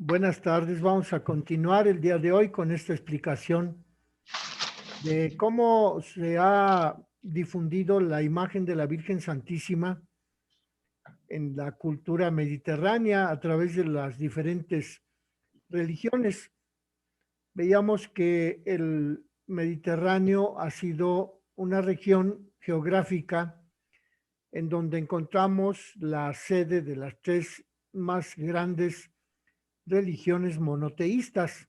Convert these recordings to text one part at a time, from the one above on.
Buenas tardes, vamos a continuar el día de hoy con esta explicación de cómo se ha difundido la imagen de la Virgen Santísima en la cultura mediterránea a través de las diferentes religiones. Veíamos que el Mediterráneo ha sido una región geográfica en donde encontramos la sede de las tres más grandes religiones monoteístas,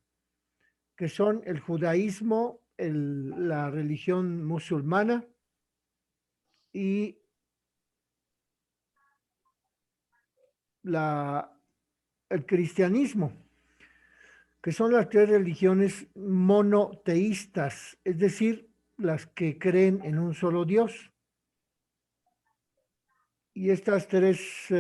que son el judaísmo, la religión musulmana y la, el cristianismo, que son las tres religiones monoteístas, es decir, las que creen en un solo Dios. Y estas tres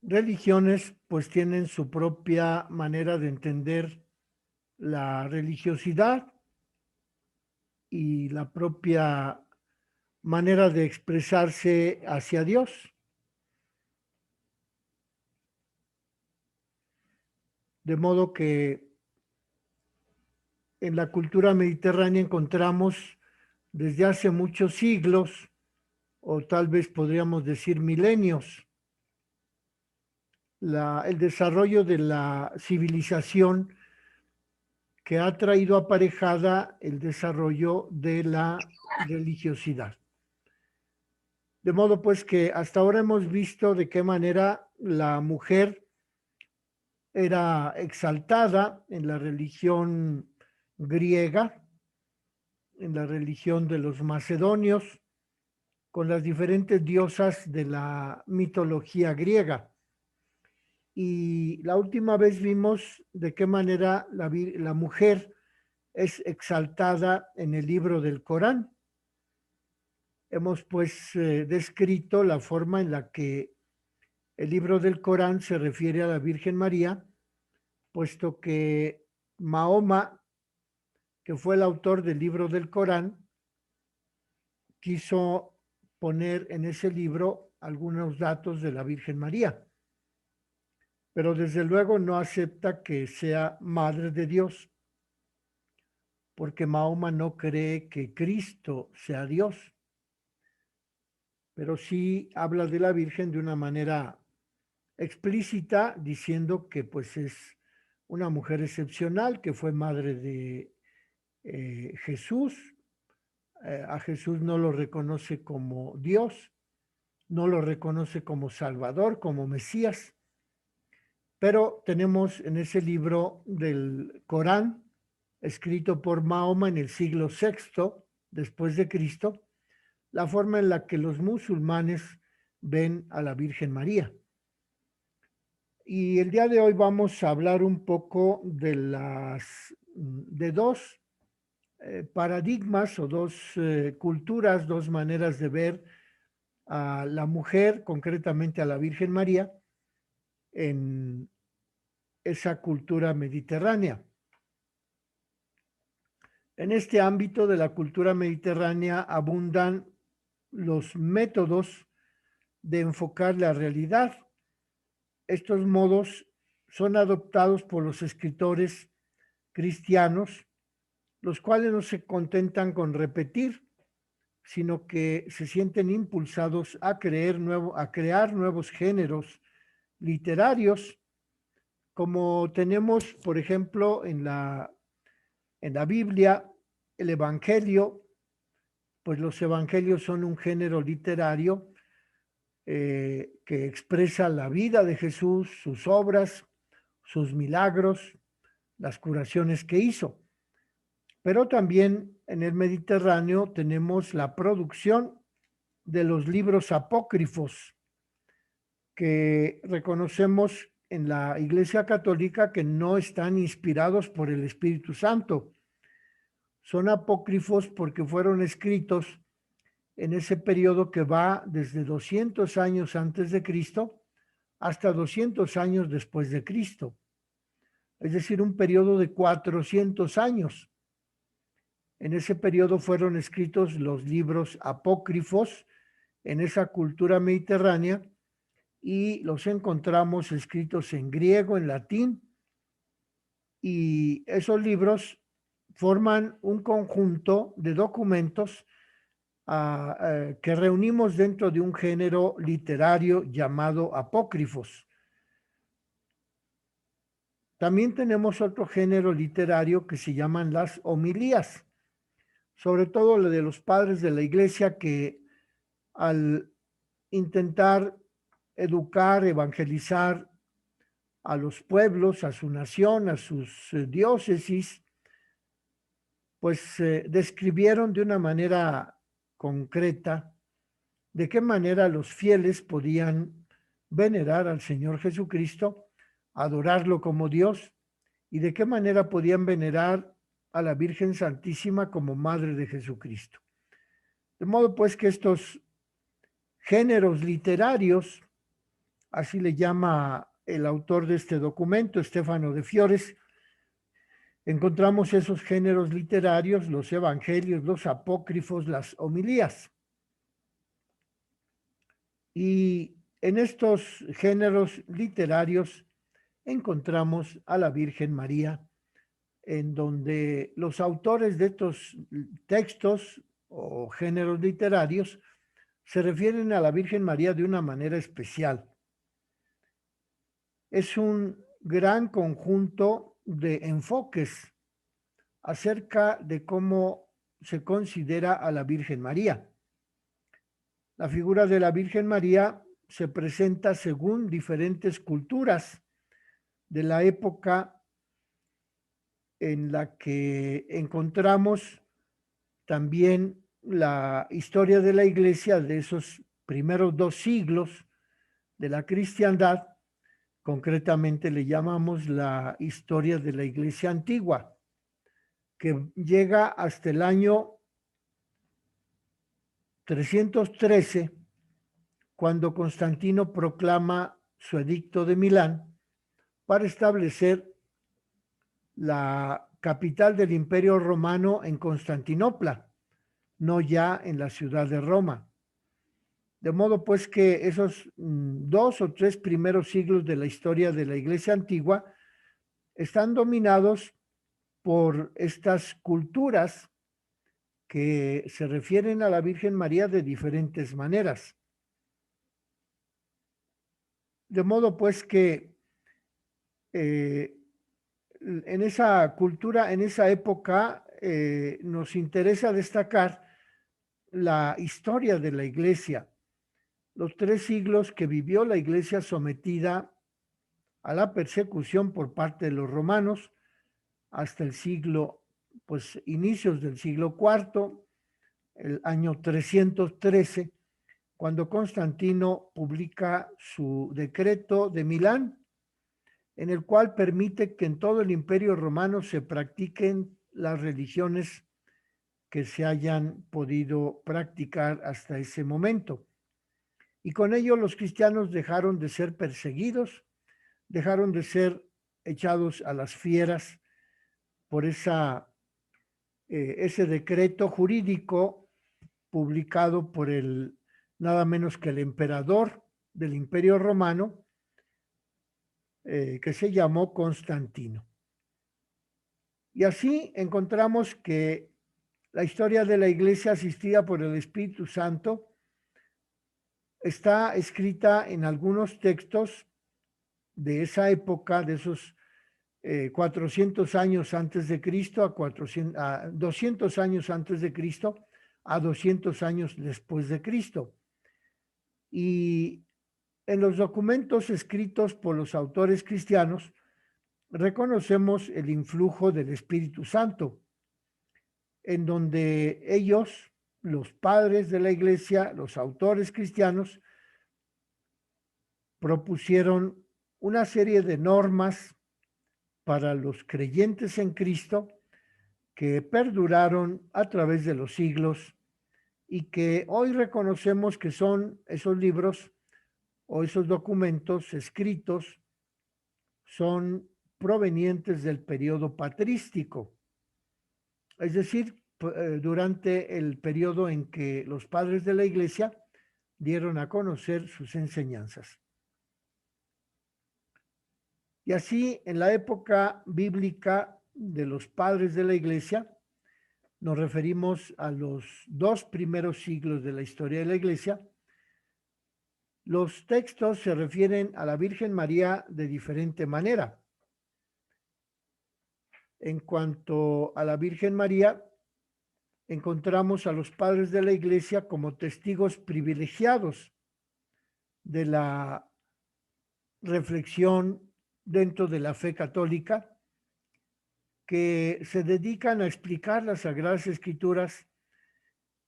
religiones pues tienen su propia manera de entender la religiosidad y la propia manera de expresarse hacia Dios. De modo que en la cultura mediterránea encontramos desde hace muchos siglos, o tal vez podríamos decir milenios, el desarrollo de la civilización que ha traído aparejada el desarrollo de la religiosidad. De modo pues que hasta ahora hemos visto de qué manera la mujer era exaltada en la religión griega, en la religión de los macedonios, con las diferentes diosas de la mitología griega. Y la última vez vimos de qué manera la mujer es exaltada en el libro del Corán. Hemos pues descrito la forma en la que el libro del Corán se refiere a la Virgen María, puesto que Mahoma, que fue el autor del libro del Corán, quiso poner en ese libro algunos datos de la Virgen María, pero desde luego no acepta que sea madre de Dios, porque Mahoma no cree que Cristo sea Dios, pero sí habla de la Virgen de una manera explícita, diciendo que pues es una mujer excepcional, que fue madre de Jesús. A Jesús no lo reconoce como Dios, no lo reconoce como Salvador, como Mesías, pero tenemos en ese libro del Corán, escrito por Mahoma en el siglo VI después de Cristo, la forma en la que los musulmanes ven a la Virgen María. Y el día de hoy vamos a hablar un poco de dos paradigmas o dos culturas, dos maneras de ver a la mujer, concretamente a la Virgen María, en esa cultura mediterránea. En este ámbito de la cultura mediterránea abundan los métodos de enfocar la realidad. Estos modos son adoptados por los escritores cristianos, los cuales no se contentan con repetir, sino que se sienten impulsados a crear nuevos géneros literarios, como tenemos, por ejemplo, en la Biblia, el Evangelio. Pues los evangelios son un género literario que expresa la vida de Jesús, sus obras, sus milagros, las curaciones que hizo. Pero también en el Mediterráneo tenemos la producción de los libros apócrifos, que reconocemos en la Iglesia Católica que no están inspirados por el Espíritu Santo. Son apócrifos porque fueron escritos en ese periodo que va desde 200 años antes de Cristo hasta 200 años después de Cristo. Es decir, un periodo de 400 años. En ese periodo fueron escritos los libros apócrifos en esa cultura mediterránea, y los encontramos escritos en griego, en latín, y esos libros forman un conjunto de documentos que reunimos dentro de un género literario llamado apócrifos. También tenemos otro género literario que se llaman las homilías, sobre todo lo de los padres de la iglesia que al intentar educar, evangelizar a los pueblos, a su nación, a sus diócesis, pues describieron de una manera concreta de qué manera los fieles podían venerar al Señor Jesucristo, adorarlo como Dios, y de qué manera podían venerar a la Virgen Santísima como Madre de Jesucristo. De modo pues que estos géneros literarios, así le llama el autor de este documento, Stefano de Fiores, encontramos esos géneros literarios, los evangelios, los apócrifos, las homilías. Y en estos géneros literarios encontramos a la Virgen María, en donde los autores de estos textos o géneros literarios se refieren a la Virgen María de una manera especial. Es un gran conjunto de enfoques acerca de cómo se considera a la Virgen María. La figura de la Virgen María se presenta según diferentes culturas de la época en la que encontramos también la historia de la iglesia de esos primeros 2 siglos de la cristiandad. Concretamente le llamamos la historia de la iglesia antigua, que llega hasta el año 313, cuando Constantino proclama su edicto de Milán para establecer la capital del Imperio Romano en Constantinopla, no ya en la ciudad de Roma. De modo pues que esos 2 o 3 primeros siglos de la historia de la Iglesia antigua están dominados por estas culturas que se refieren a la Virgen María de diferentes maneras. De modo pues que en esa cultura, en esa época, nos interesa destacar la historia de la iglesia, los 3 siglos que vivió la iglesia sometida a la persecución por parte de los romanos hasta el siglo, pues inicios del siglo IV, el año 313, cuando Constantino publica su decreto de Milán, en el cual permite que en todo el Imperio Romano se practiquen las religiones que se hayan podido practicar hasta ese momento. Y con ello los cristianos dejaron de ser perseguidos, dejaron de ser echados a las fieras por ese decreto jurídico publicado por nada menos que el emperador del Imperio Romano, que se llamó Constantino. Y así encontramos que la historia de la iglesia asistida por el Espíritu Santo está escrita en algunos textos de esa época, de esos 400 años antes de Cristo a 200 años antes de Cristo a 200 años después de Cristo. Y en los documentos escritos por los autores cristianos reconocemos el influjo del Espíritu Santo, en donde ellos, los padres de la iglesia, los autores cristianos, propusieron una serie de normas para los creyentes en Cristo que perduraron a través de los siglos y que hoy reconocemos que son esos libros o esos documentos escritos son provenientes del periodo patrístico, es decir, durante el periodo en que los padres de la iglesia dieron a conocer sus enseñanzas. Y así, en la época bíblica de los padres de la Iglesia, nos referimos a los 2 primeros siglos de la historia de la Iglesia. Los textos se refieren a la Virgen María de diferente manera. En cuanto a la Virgen María, encontramos a los padres de la Iglesia como testigos privilegiados de la reflexión dentro de la fe católica, que se dedican a explicar las Sagradas Escrituras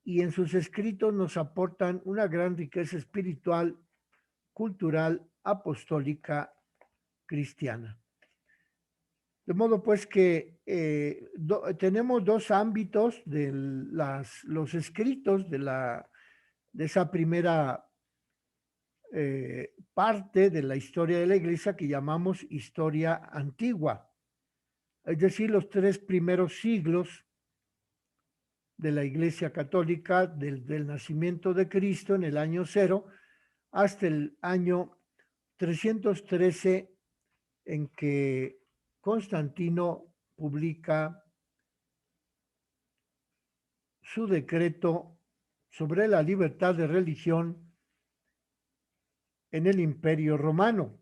y en sus escritos nos aportan una gran riqueza espiritual, cultural, apostólica, cristiana. De modo pues que tenemos 2 ámbitos de los escritos de esa primera parte de la historia de la Iglesia que llamamos historia antigua, es decir, los 3 primeros siglos de la Iglesia Católica, desde el nacimiento de Cristo en el año 0 hasta el año 313, en que Constantino publica su decreto sobre la libertad de religión en el Imperio Romano,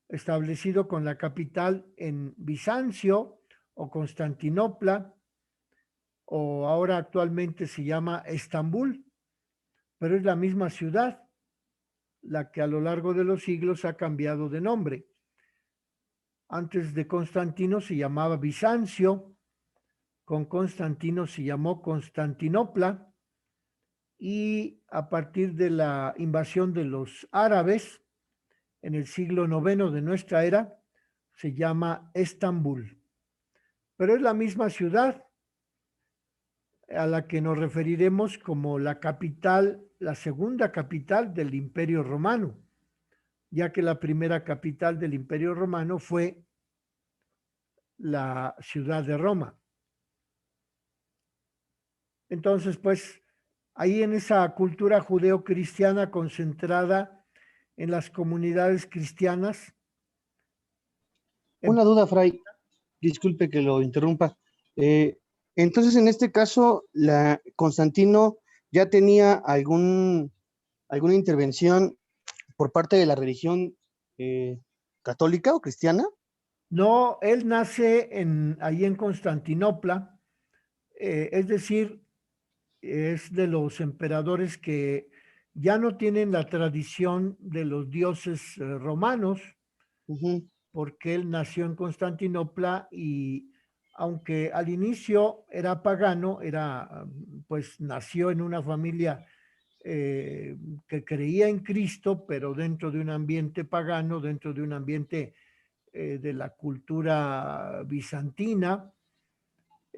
establecido con la capital en Bizancio o Constantinopla, o ahora actualmente se llama Estambul, pero es la misma ciudad, la que a lo largo de los siglos ha cambiado de nombre. Antes de Constantino se llamaba Bizancio, con Constantino se llamó Constantinopla, y a partir de la invasión de los árabes en el siglo IX de nuestra era, se llama Estambul. Pero es la misma ciudad a la que nos referiremos como la capital, la segunda capital del Imperio Romano, ya que la primera capital del Imperio Romano fue la ciudad de Roma. Entonces, pues, ahí en esa cultura judeo-cristiana concentrada en las comunidades cristianas. Una duda, Fray, disculpe que lo interrumpa. Entonces, en este caso, Constantino ya tenía alguna intervención por parte de la religión católica o cristiana. No, él nace ahí en Constantinopla, es decir, es de los emperadores que ya no tienen la tradición de los dioses romanos, porque él nació en Constantinopla y aunque al inicio era pagano, pues nació en una familia que creía en Cristo, pero dentro de un ambiente pagano, dentro de un ambiente de la cultura bizantina,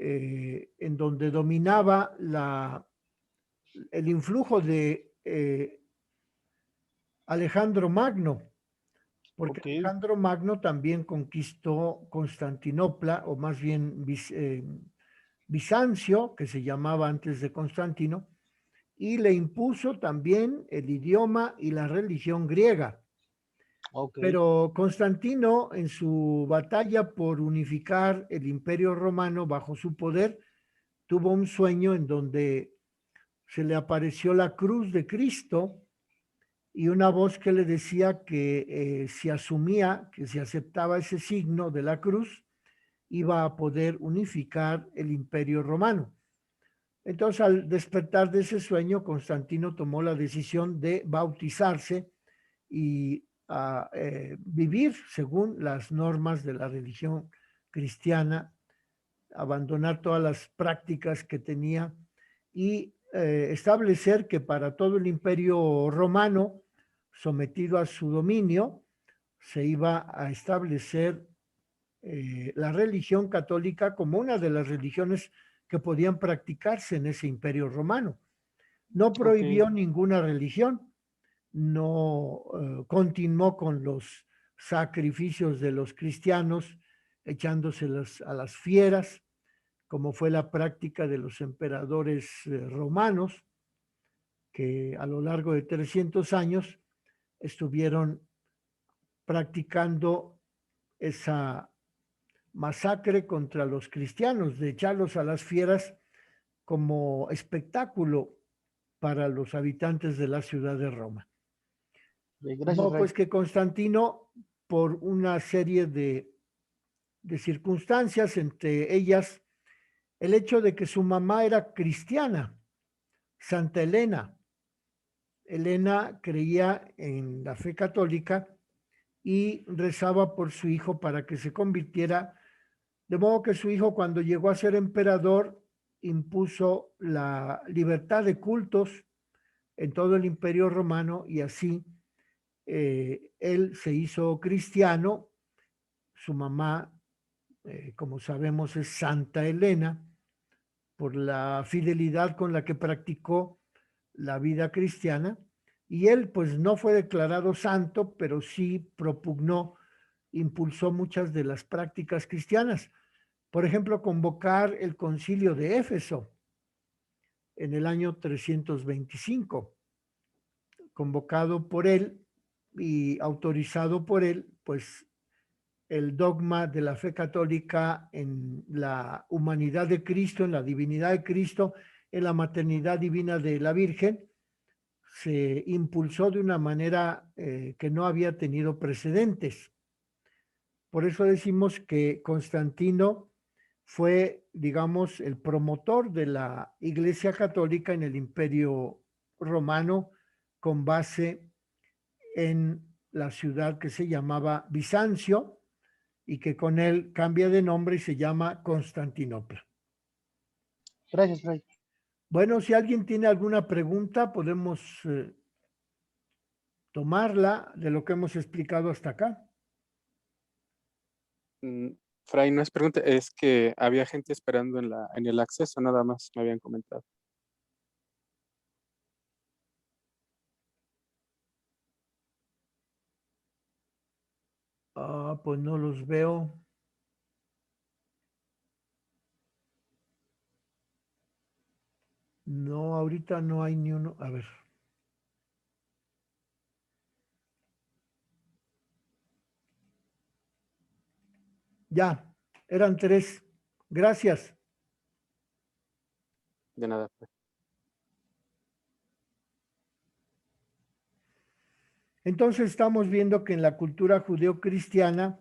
en donde dominaba el influjo de Alejandro Magno, porque Alejandro Magno también conquistó Constantinopla, o más bien Bizancio, que se llamaba antes de Constantino, y le impuso también el idioma y la religión griega. Pero Constantino, en su batalla por unificar el Imperio Romano bajo su poder, tuvo un sueño en donde se le apareció la cruz de Cristo y una voz que le decía que si asumía, que si aceptaba ese signo de la cruz, iba a poder unificar el Imperio Romano. Entonces, al despertar de ese sueño, Constantino tomó la decisión de bautizarse y vivir según las normas de la religión cristiana, abandonar todas las prácticas que tenía y establecer que para todo el Imperio Romano, sometido a su dominio, se iba a establecer la religión católica como una de las religiones que podían practicarse en ese Imperio Romano. No prohibió ninguna religión, no continuó con los sacrificios de los cristianos, echándoselos a las fieras, como fue la práctica de los emperadores romanos, que a lo largo de 300 años estuvieron practicando esa masacre contra los cristianos, de echarlos a las fieras como espectáculo para los habitantes de la ciudad de Roma. Gracias, No, Ray. pues que Constantino, por una serie de circunstancias, entre ellas el hecho de que su mamá era cristiana, Santa Elena. Elena creía en la fe católica y rezaba por su hijo para que se convirtiera, de modo que su hijo, cuando llegó a ser emperador, impuso la libertad de cultos en todo el imperio romano y así él se hizo cristiano. Su mamá, como sabemos, es Santa Elena, por la fidelidad con la que practicó la vida cristiana, y él pues no fue declarado santo, pero sí propugnó, impulsó muchas de las prácticas cristianas. Por ejemplo, convocar el concilio de Éfeso en el año 325, convocado por él y autorizado por él, pues el dogma de la fe católica en la humanidad de Cristo, en la divinidad de Cristo, en la maternidad divina de la Virgen, se impulsó de una manera que no había tenido precedentes. Por eso decimos que Constantino fue, digamos, el promotor de la Iglesia Católica en el Imperio Romano, con base en la ciudad que se llamaba Bizancio y que con él cambia de nombre y se llama Constantinopla. Gracias, Ray. Bueno, si alguien tiene alguna pregunta, podemos tomarla de lo que hemos explicado hasta acá. Fray, no es pregunta, es que había gente esperando en el acceso, nada más me habían comentado. Pues no los veo. No, ahorita no hay ni uno. A ver. Ya, eran 3. Gracias. De nada, pues. Entonces estamos viendo que en la cultura judeocristiana,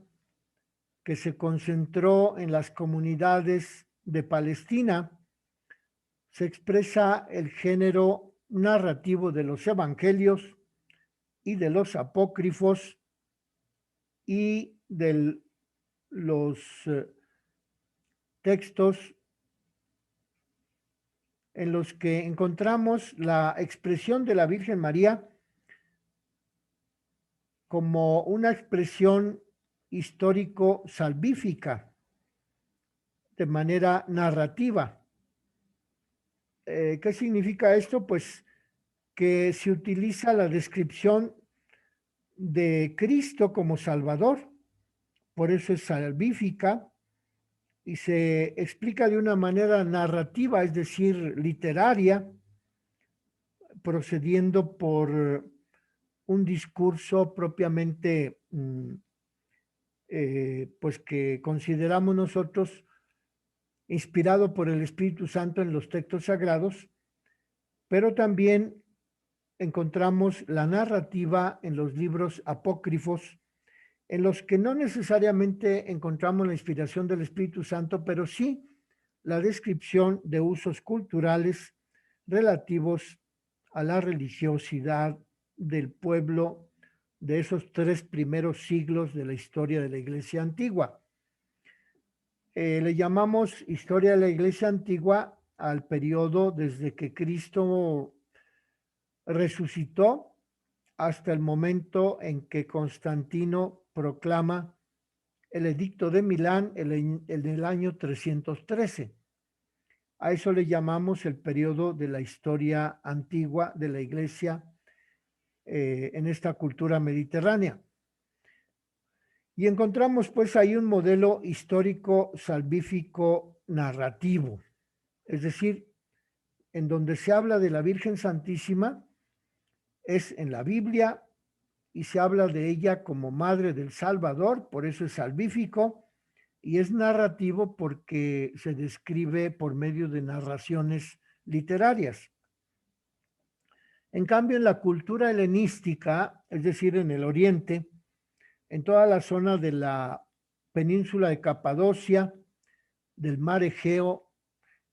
que se concentró en las comunidades de Palestina, se expresa el género narrativo de los evangelios y de los apócrifos y de los textos en los que encontramos la expresión de la Virgen María como una expresión histórico-salvífica, de manera narrativa. ¿Qué significa esto? Pues que se utiliza la descripción de Cristo como Salvador, por eso es salvífica, y se explica de una manera narrativa, es decir, literaria, procediendo por un discurso propiamente, pues que consideramos nosotros inspirado por el Espíritu Santo en los textos sagrados, pero también encontramos la narrativa en los libros apócrifos, en los que no necesariamente encontramos la inspiración del Espíritu Santo, pero sí la descripción de usos culturales relativos a la religiosidad del pueblo de esos 3 primeros siglos de la historia de la Iglesia antigua. Le llamamos historia de la Iglesia antigua al periodo desde que Cristo resucitó hasta el momento en que Constantino proclama el edicto de Milán en el año 313. A eso le llamamos el periodo de la historia antigua de la Iglesia en esta cultura mediterránea. Y encontramos pues ahí un modelo histórico salvífico narrativo, es decir, en donde se habla de la Virgen Santísima, es en la Biblia y se habla de ella como Madre del Salvador, por eso es salvífico, y es narrativo porque se describe por medio de narraciones literarias. En cambio, en la cultura helenística, es decir, en el Oriente, en toda la zona de la península de Capadocia, del mar Egeo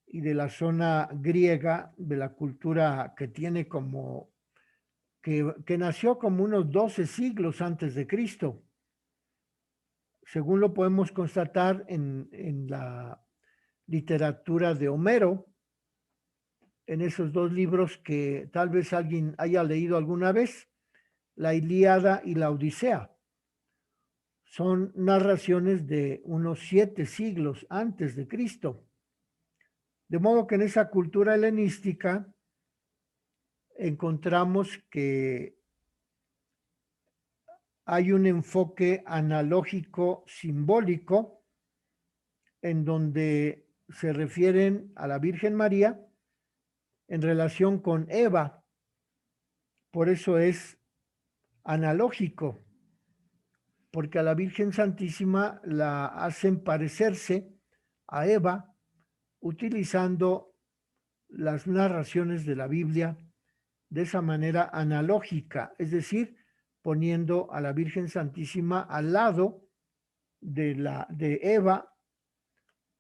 y de la zona griega, de la cultura que tiene como, que nació como unos 12 siglos antes de Cristo, según lo podemos constatar en la literatura de Homero, en esos dos libros que tal vez alguien haya leído alguna vez, la Ilíada y la Odisea. Son narraciones de unos 7 siglos antes de Cristo. De modo que en esa cultura helenística encontramos que hay un enfoque analógico simbólico en donde se refieren a la Virgen María en relación con Eva. Por eso es analógico, porque a la Virgen Santísima la hacen parecerse a Eva utilizando las narraciones de la Biblia de esa manera analógica, es decir, poniendo a la Virgen Santísima al lado de Eva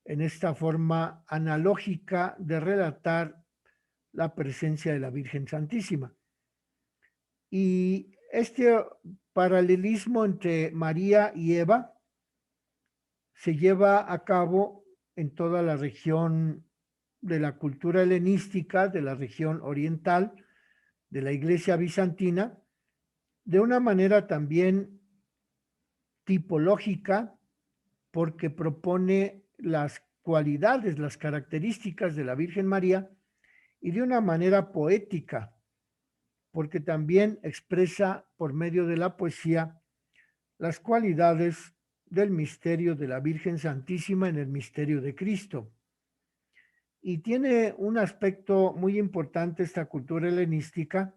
en esta forma analógica de relatar la presencia de la Virgen Santísima. Y este paralelismo entre María y Eva se lleva a cabo en toda la región de la cultura helenística, de la región oriental, de la iglesia bizantina, de una manera también tipológica, porque propone las cualidades, las características de la Virgen María, y de una manera poética, porque también expresa por medio de la poesía las cualidades del misterio de la Virgen Santísima en el misterio de Cristo. Y tiene un aspecto muy importante esta cultura helenística,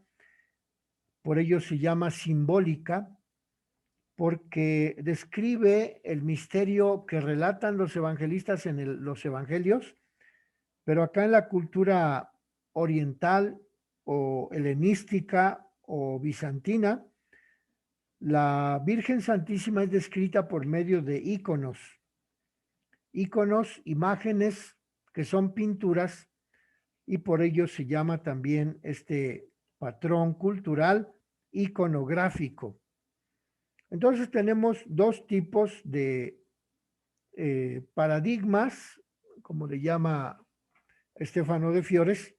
por ello se llama simbólica, porque describe el misterio que relatan los evangelistas en los evangelios, pero acá en la cultura oriental o helenística o bizantina, la Virgen Santísima es descrita por medio de íconos, imágenes que son pinturas, y por ello se llama también este patrón cultural iconográfico. Entonces tenemos dos tipos de paradigmas, como le llama Stefano de Fiores,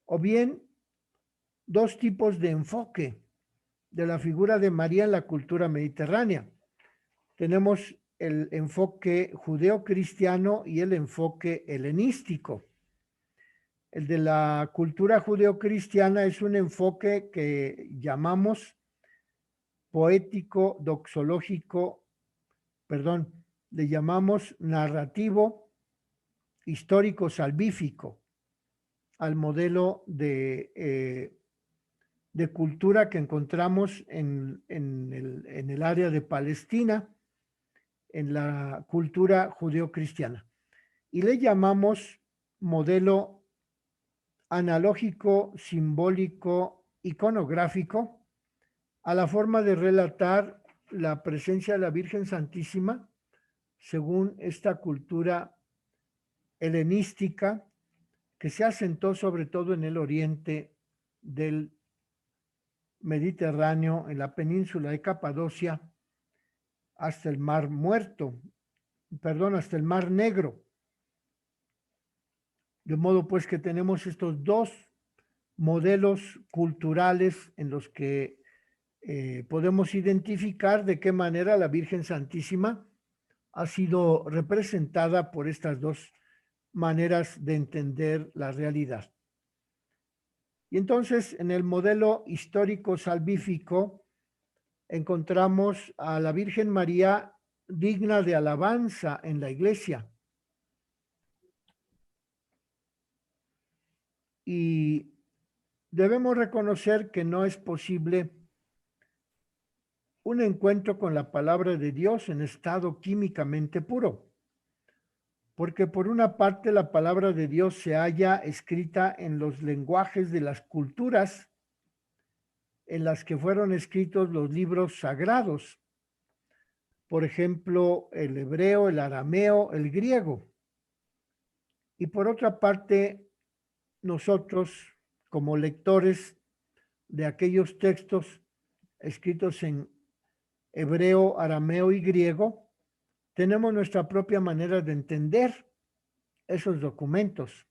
o bien dos tipos de enfoque de la figura de María en la cultura mediterránea. Tenemos el enfoque judeocristiano y el enfoque helenístico. El de la cultura judeocristiana es un enfoque que llamamos poético, doxológico, le llamamos narrativo, histórico, salvífico, al modelo de cultura que encontramos en el área de Palestina, en la cultura judeocristiana. Y le llamamos modelo analógico, simbólico, iconográfico, a la forma de relatar la presencia de la Virgen Santísima según esta cultura helenística que se asentó sobre todo en el oriente del Mediterráneo, en la península de Capadocia, hasta el Mar Muerto, hasta el Mar Negro. De modo pues que tenemos estos dos modelos culturales en los que podemos identificar de qué manera la Virgen Santísima ha sido representada por estas dos maneras de entender la realidad. Y entonces en el modelo histórico salvífico encontramos a la Virgen María digna de alabanza en la iglesia. Y debemos reconocer que no es posible un encuentro con la palabra de Dios en estado químicamente puro. Porque por una parte la palabra de Dios se halla escrita en los lenguajes de las culturas en las que fueron escritos los libros sagrados. Por ejemplo, el hebreo, el arameo, el griego. Y por otra parte, nosotros, como lectores de aquellos textos escritos en hebreo, arameo y griego, tenemos nuestra propia manera de entender esos documentos.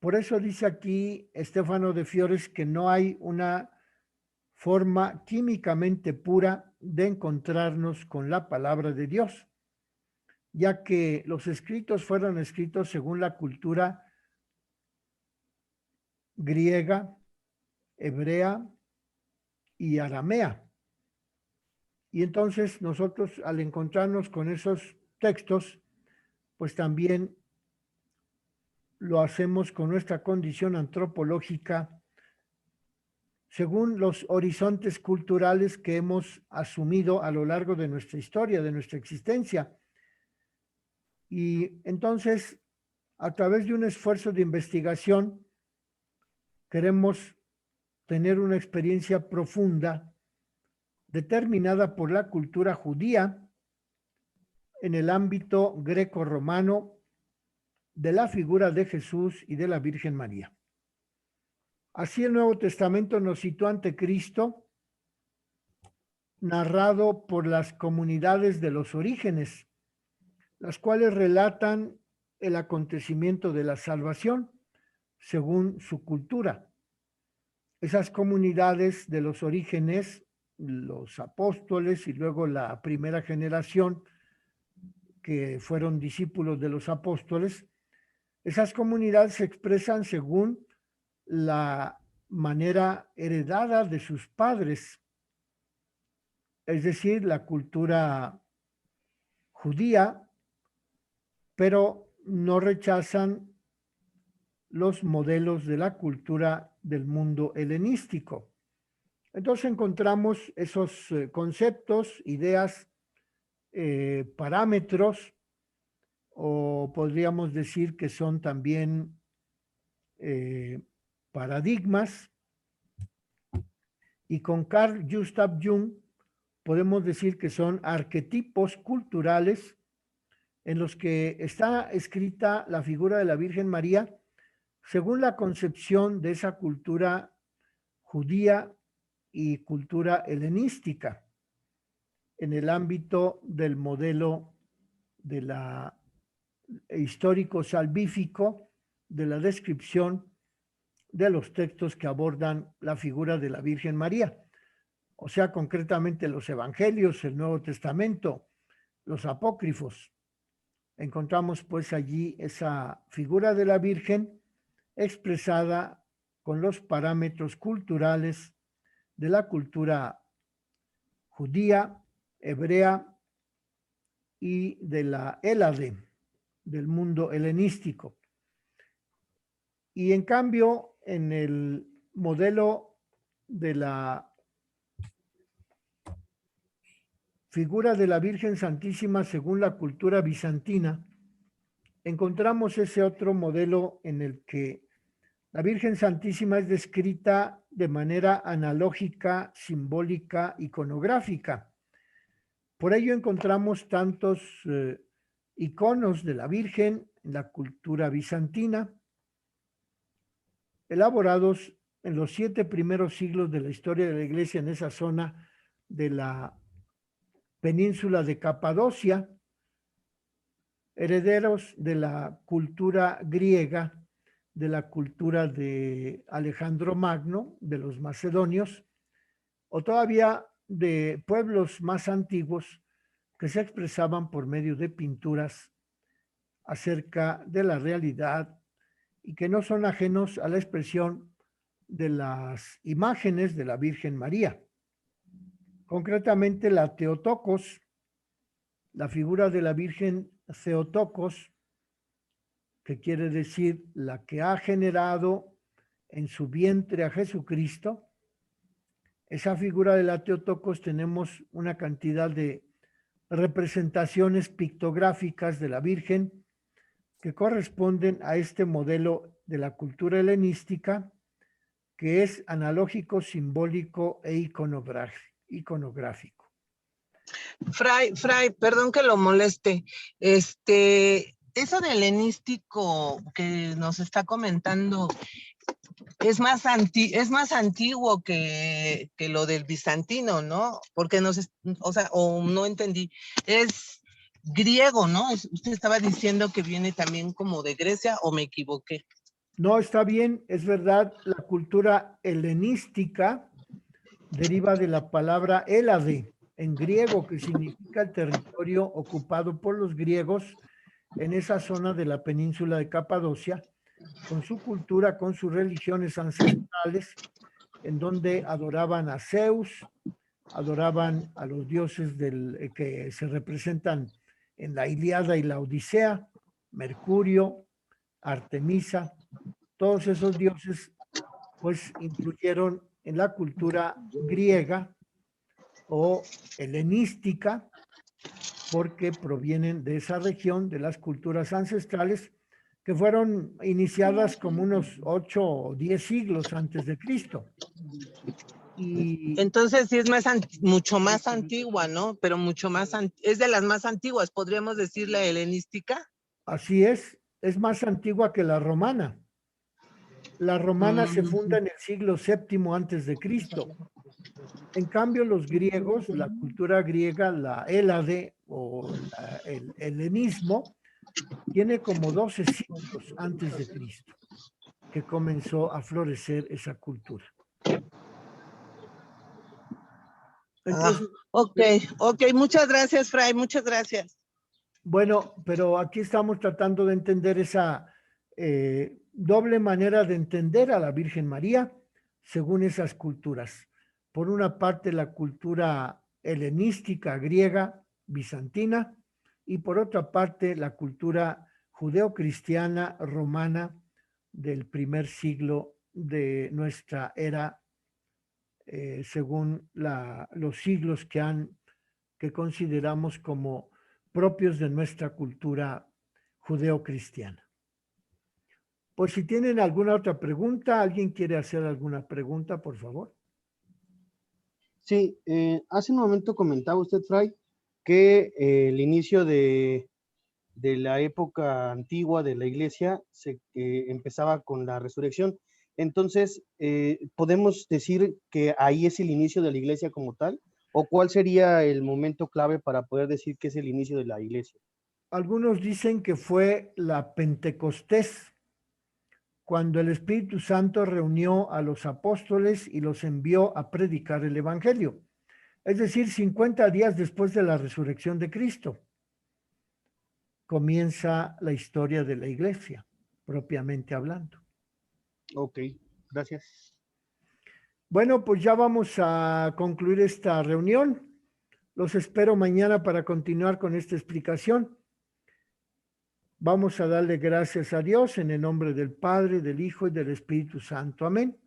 Por eso dice aquí Stefano de Fiores que no hay una forma químicamente pura de encontrarnos con la palabra de Dios, ya que los escritos fueron escritos según la cultura griega, hebrea y aramea. Y entonces nosotros al encontrarnos con esos textos, pues también lo hacemos con nuestra condición antropológica según los horizontes culturales que hemos asumido a lo largo de nuestra historia, de nuestra existencia. Y entonces, a través de un esfuerzo de investigación, queremos tener una experiencia profunda determinada por la cultura judía en el ámbito greco-romano de la figura de Jesús y de la Virgen María. Así el Nuevo Testamento nos sitúa ante Cristo, narrado por las comunidades de los orígenes, las cuales relatan el acontecimiento de la salvación según su cultura. Esas comunidades de los orígenes, los apóstoles y luego la primera generación que fueron discípulos de los apóstoles, esas comunidades se expresan según la manera heredada de sus padres, es decir, la cultura judía, pero no rechazan los modelos de la cultura del mundo helenístico. Entonces encontramos esos conceptos, ideas, parámetros, o podríamos decir que son también paradigmas, y con Carl Gustav Jung podemos decir que son arquetipos culturales en los que está escrita la figura de la Virgen María según la concepción de esa cultura judía y cultura helenística en el ámbito del modelo de la histórico salvífico de la descripción de los textos que abordan la figura de la Virgen María, o sea, concretamente los evangelios, el Nuevo Testamento, los apócrifos. Encontramos pues allí esa figura de la Virgen expresada con los parámetros culturales de la cultura judía, hebrea y de la Hélade, del mundo helenístico. Y en cambio, en el modelo de la figura de la Virgen Santísima según la cultura bizantina, encontramos ese otro modelo en el que la Virgen Santísima es descrita de manera analógica, simbólica, iconográfica. Por ello encontramos tantos iconos de la Virgen en la cultura bizantina, elaborados en los 7 primeros siglos de la historia de la Iglesia en esa zona de la península de Capadocia, herederos de la cultura griega, de la cultura de Alejandro Magno, de los macedonios, o todavía de pueblos más antiguos que se expresaban por medio de pinturas acerca de la realidad y que no son ajenos a la expresión de las imágenes de la Virgen María. Concretamente la Theotokos, la figura de la Virgen Theotokos, que quiere decir la que ha generado en su vientre a Jesucristo, esa figura de la Teotocos tenemos una cantidad de representaciones pictográficas de la Virgen que corresponden a este modelo de la cultura helenística, que es analógico, simbólico e iconográfico. Fray, perdón que lo moleste. Eso del helenístico que nos está comentando es más antiguo que lo del bizantino, ¿no? Porque no entendí. Es griego, ¿no? Usted estaba diciendo que viene también como de Grecia, ¿o me equivoqué? No, está bien, es verdad, la cultura helenística deriva de la palabra Hélade, en griego, que significa el territorio ocupado por los griegos en esa zona de la península de Capadocia, con su cultura, con sus religiones ancestrales, en donde adoraban a Zeus, adoraban a los dioses que se representan en la Ilíada y la Odisea, Mercurio, Artemisa. Todos esos dioses pues influyeron en la cultura griega o helenística porque provienen de esa región, de las culturas ancestrales que fueron iniciadas como unos 8 o 10 siglos antes de Cristo. Y entonces sí es mucho más antigua, ¿no? Pero mucho más, es de las más antiguas, podríamos decir la helenística. así es más antigua que la romana. La romana se funda en el siglo VII antes de Cristo. En cambio, los griegos, la cultura griega, la Hélade o el helenismo, tiene como 12 siglos antes de Cristo que comenzó a florecer esa cultura. Entonces, ok, muchas gracias, Fray, muchas gracias. bueno, pero aquí estamos tratando de entender esa doble manera de entender a la Virgen María según esas culturas. Por una parte, la cultura helenística, griega, bizantina, y por otra parte, la cultura judeocristiana, romana del primer siglo de nuestra era, según los siglos que consideramos como propios de nuestra cultura judeocristiana. Pues si tienen alguna otra pregunta, ¿alguien quiere hacer alguna pregunta, por favor? Sí, hace un momento comentaba usted, Fray, que el inicio de la época antigua de la iglesia empezaba con la resurrección. Entonces, ¿podemos decir que ahí es el inicio de la iglesia como tal? ¿O cuál sería el momento clave para poder decir que es el inicio de la iglesia? Algunos dicen que fue la Pentecostés, cuando el Espíritu Santo reunió a los apóstoles y los envió a predicar el Evangelio. Es decir, 50 días después de la resurrección de Cristo, comienza la historia de la iglesia, propiamente hablando. Ok, gracias. Bueno, pues ya vamos a concluir esta reunión. Los espero mañana para continuar con esta explicación. Vamos a darle gracias a Dios en el nombre del Padre, del Hijo y del Espíritu Santo. Amén.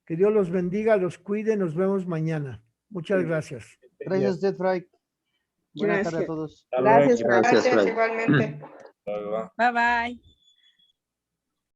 Que Dios los bendiga, los cuide. Nos vemos mañana. Muchas gracias. Gracias a usted, Fray. Buenas tardes a todos. Gracias, Gracias, Fray. igualmente. Bye, bye.